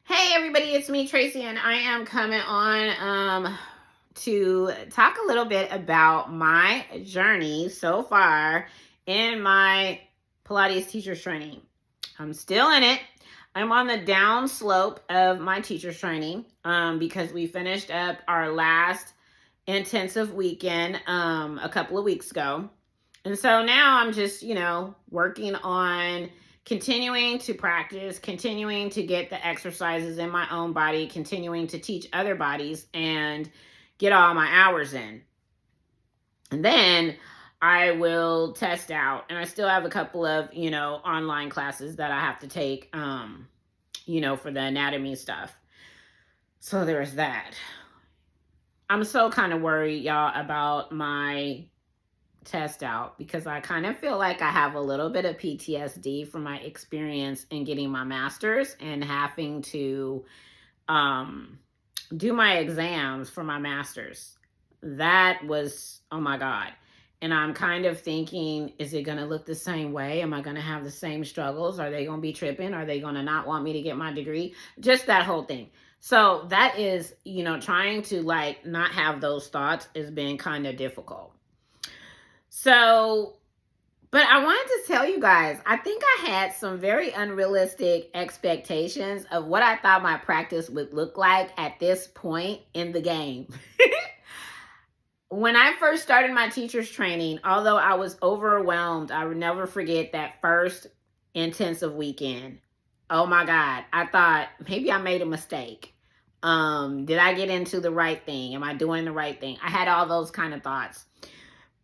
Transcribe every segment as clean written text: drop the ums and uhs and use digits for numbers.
Hey everybody, it's me Tracy, and I am coming on to talk a little bit about my journey so far in my Pilates teacher's training. I'm still in it. I'm on the down slope of my teacher's training because we finished up our last intensive weekend a couple of weeks ago. And so now I'm just, working on continuing to practice, continuing to get the exercises in my own body, continuing to teach other bodies and get all my hours in. And then I will test out. And I still have a couple of, online classes that I have to take, for the anatomy stuff. So there's that. I'm so kind of worried, y'all, about my test out because I kind of feel like I have a little bit of PTSD from my experience in getting my master's and having to do my exams for my master's. That was, oh my God. And I'm kind of thinking, is it going to look the same way? Am I going to have the same struggles? Are they going to be tripping? Are they going to not want me to get my degree? Just that whole thing. So that is, trying to not have those thoughts has been kind of difficult. So, but I wanted to tell you guys, I think I had some very unrealistic expectations of what I thought my practice would look like at this point in the game. When I first started my teacher's training, although I was overwhelmed, I would never forget that first intensive weekend. Oh my God. I thought maybe I made a mistake. Did I get into the right thing? Am I doing the right thing? I had all those kind of thoughts.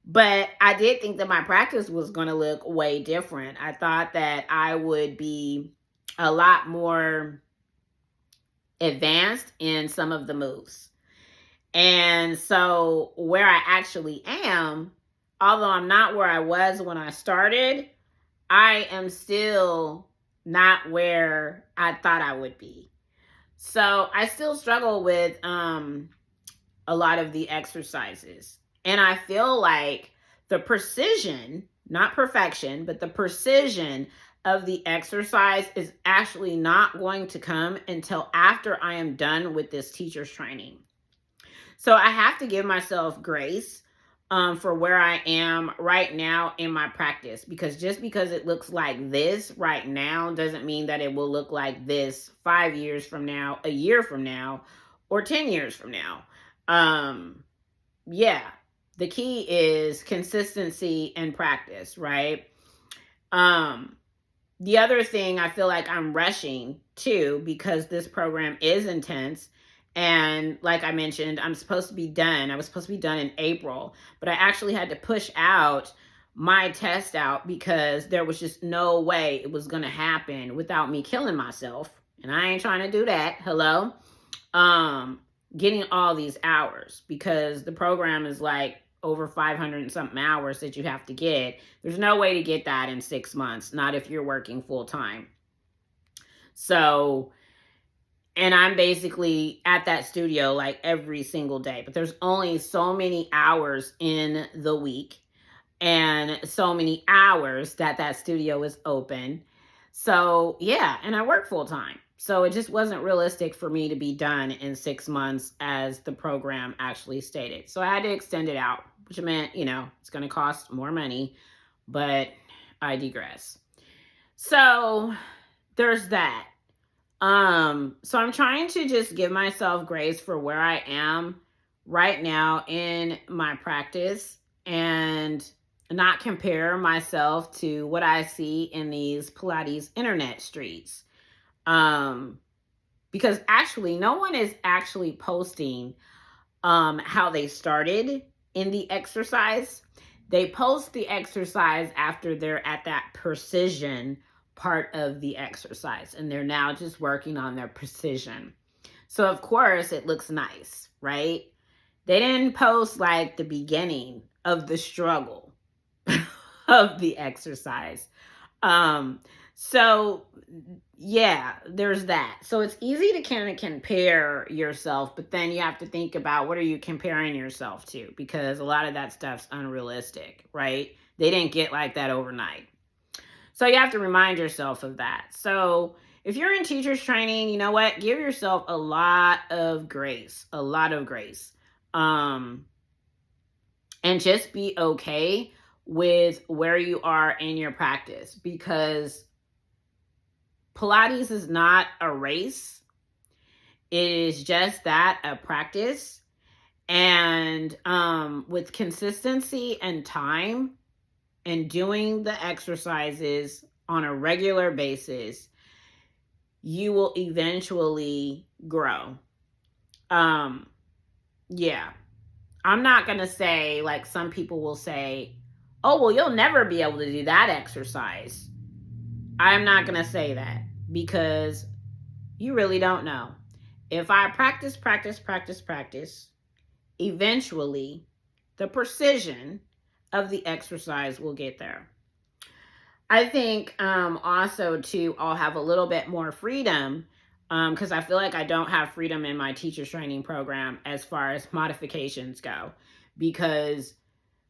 But I did think that my practice was going to look way different. I thought that I would be a lot more advanced in some of the moves. And so where I actually am, although I'm not where I was when I started, I am still not where I thought I would be. So I still struggle with a lot of the exercises. And I feel like the precision, not perfection, but the precision of the exercise is actually not going to come until after I am done with this teacher's training. So I have to give myself grace for where I am right now in my practice, because just because it looks like this right now doesn't mean that it will look like this 5 years from now, a year from now, or 10 years from now. Yeah, the key is consistency and practice, right? The other thing I feel like I'm rushing too, because this program is intense. And like I mentioned, I'm supposed to be done. I was supposed to be done in April, but I actually had to push out my test out because there was just no way it was going to happen without me killing myself. And I ain't trying to do that. Hello? Getting all these hours, because the program is like over 500 and something hours that you have to get. There's no way to get that in 6 months, not if you're working full time. So, and I'm basically at that studio like every single day, but there's only so many hours in the week and so many hours that studio is open. So yeah, and I work full time. So it just wasn't realistic for me to be done in 6 months as the program actually stated. So I had to extend it out, which meant, it's going to cost more money, but I digress. So there's that. So I'm trying to just give myself grace for where I am right now in my practice and not compare myself to what I see in these Pilates internet streets. Because actually no one is actually posting how they started in the exercise. They post the exercise after they're at that precision part of the exercise, and they're now just working on their precision. So of course it looks nice, right? They didn't post like the beginning of the struggle of the exercise. So yeah, there's that. So it's easy to kind of compare yourself, but then you have to think about what are you comparing yourself to, because a lot of that stuff's unrealistic, right? They didn't get like that overnight. So you have to remind yourself of that. So if you're in teacher's training, you know what? Give yourself a lot of grace, a lot of grace. And just be okay with where you are in your practice, because Pilates is not a race. It is just that, a practice. And with consistency and time and doing the exercises on a regular basis, you will eventually grow. Yeah. I'm not going to say, like some people will say, oh, well, you'll never be able to do that exercise. I'm not going to say that, because you really don't know. If I practice, eventually the precision of the exercise will get there. I think also too, I'll have a little bit more freedom, because I feel like I don't have freedom in my teacher's training program as far as modifications go, because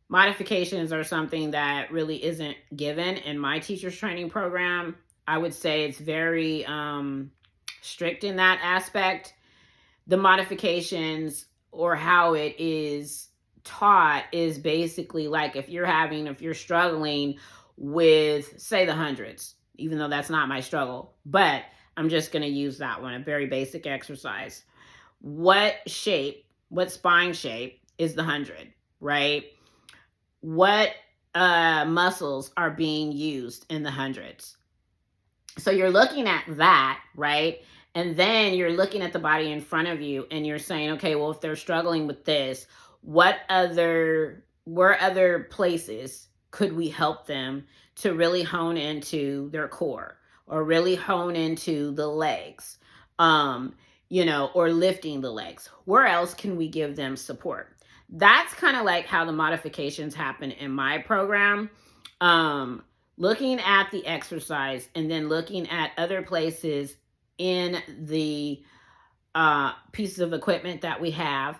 modifications are something that really isn't given in my teacher's training program. I would say it's very strict in that aspect. The modifications, or how it is taught, is basically like if you're struggling with, say, the hundreds, even though that's not my struggle, but I'm just going to use that one, a very basic exercise. What spine shape is the 100, right? What muscles are being used in the hundreds? So you're looking at that, right? And then you're looking at the body in front of you and you're saying, okay, well, if they're struggling with this, where other places could we help them to really hone into their core, or really hone into the legs, or lifting the legs? Where else can we give them support? That's kind of like how the modifications happen in my program. Looking at the exercise and then looking at other places in the pieces of equipment that we have.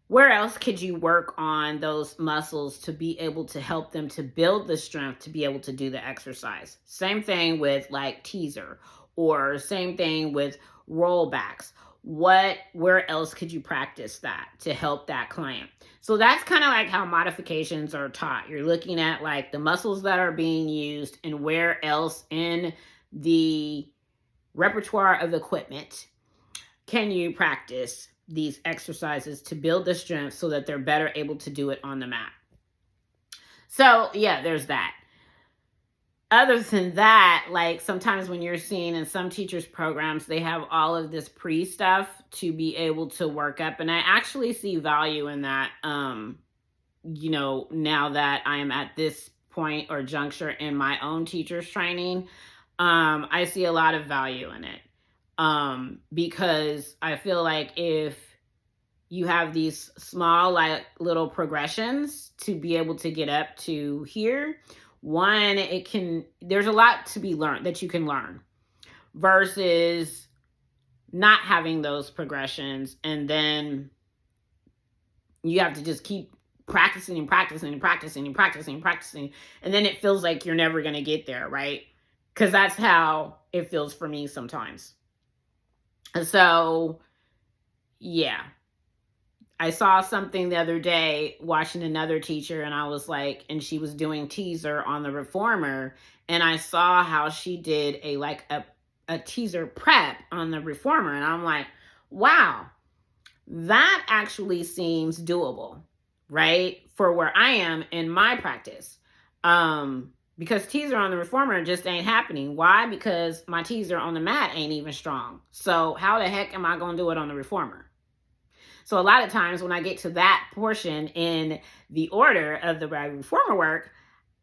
Where else could you work on those muscles to be able to help them to build the strength to be able to do the exercise? Same thing with like teaser, or same thing with rollbacks. Where else could you practice that to help that client? So that's kind of like how modifications are taught. You're looking at like the muscles that are being used and where else in the repertoire of equipment can you practice these exercises to build the strength so that they're better able to do it on the mat. So yeah, there's that. Other than that, like sometimes when you're seeing in some teachers' programs, they have all of this stuff to be able to work up. And I actually see value in that, now that I am at this point or juncture in my own teacher's training, I see a lot of value in it. Because I feel like if you have these small, like little progressions to be able to get up to here, one, there's a lot to be learned that you can learn, versus not having those progressions. And then you have to just keep practicing and practicing and practicing and practicing and practicing. And then it feels like you're never going to get there, right? Because that's how it feels for me sometimes. So, yeah. I saw something the other day watching another teacher, and I was like, and she was doing teaser on the reformer, and I saw how she did a teaser prep on the reformer, and I'm like, wow, that actually seems doable, right? For where I am in my practice. Because teaser on the reformer just ain't happening. Why? Because my teaser on the mat ain't even strong. So how the heck am I going to do it on the reformer? So a lot of times when I get to that portion in the order of the reformer work,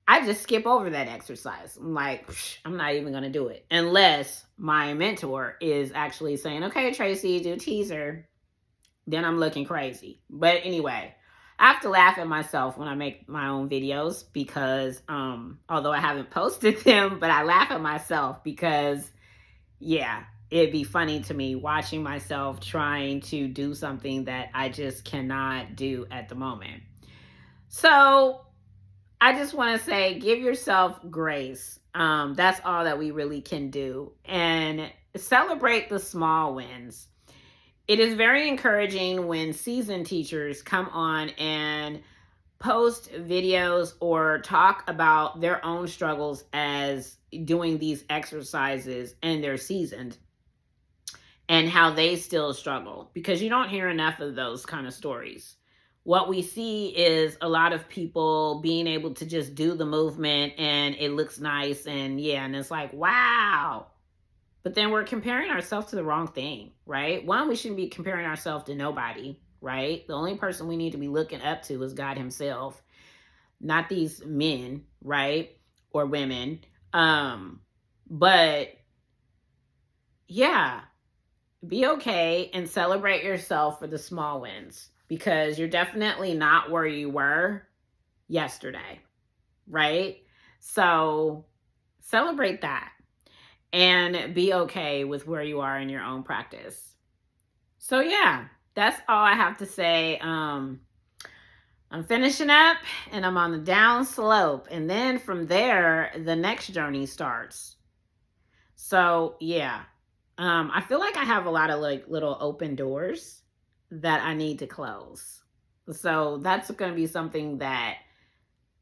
I just skip over that exercise. I'm like, I'm not even going to do it unless my mentor is actually saying, okay, Tracy, do teaser. Then I'm looking crazy. But anyway, I have to laugh at myself when I make my own videos, because although I haven't posted them, but I laugh at myself because, yeah, it'd be funny to me watching myself trying to do something that I just cannot do at the moment. So I just want to say, give yourself grace. That's all that we really can do. And celebrate the small wins. It is very encouraging when seasoned teachers come on and post videos or talk about their own struggles as doing these exercises and they're seasoned and how they still struggle, because you don't hear enough of those kind of stories. What we see is a lot of people being able to just do the movement and it looks nice, and yeah, and it's like, wow. But then we're comparing ourselves to the wrong thing, right? One, we shouldn't be comparing ourselves to nobody, right? The only person we need to be looking up to is God himself, not these men, right? Or women. But yeah, be okay and celebrate yourself for the small wins, because you're definitely not where you were yesterday, right? So celebrate that and be okay with where you are in your own practice. So yeah, that's all I have to say. I'm finishing up and I'm on the down slope, and then from there the next journey starts. So yeah, I feel like I have a lot of like little open doors that I need to close. So that's going to be something that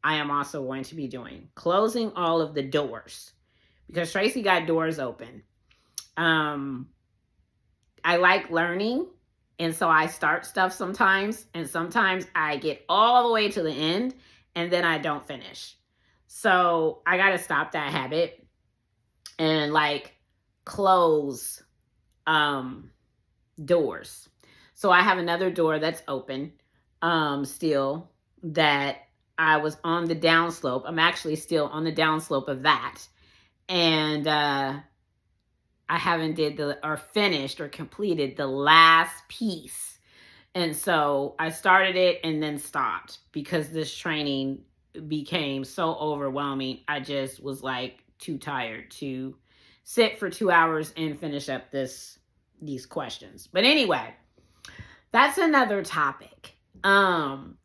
I am also going to be doing, closing all of the doors, because Tracy got doors open. I like learning, and so I start stuff sometimes, and sometimes I get all the way to the end and then I don't finish. So I got to stop that habit and like close doors. So I have another door that's open still, that I was on the downslope. I'm actually still on the downslope of that. And I haven't finished or completed the last piece. And so I started it and then stopped because this training became so overwhelming. I just was like too tired to sit for 2 hours and finish up these questions. But anyway, that's another topic. Bottom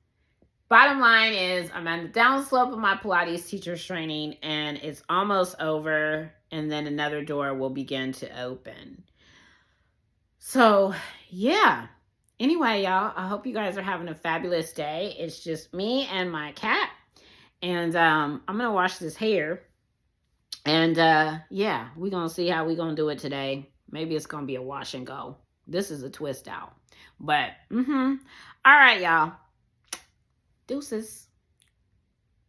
line is I'm on the downslope of my Pilates teacher's training and it's almost over, and then another door will begin to open. So yeah. Anyway, y'all, I hope you guys are having a fabulous day. It's just me and my cat. And I'm going to wash this hair. And yeah, we're going to see how we're going to do it today. Maybe it's going to be a wash and go. This is a twist out. But, all right, y'all. Deuces.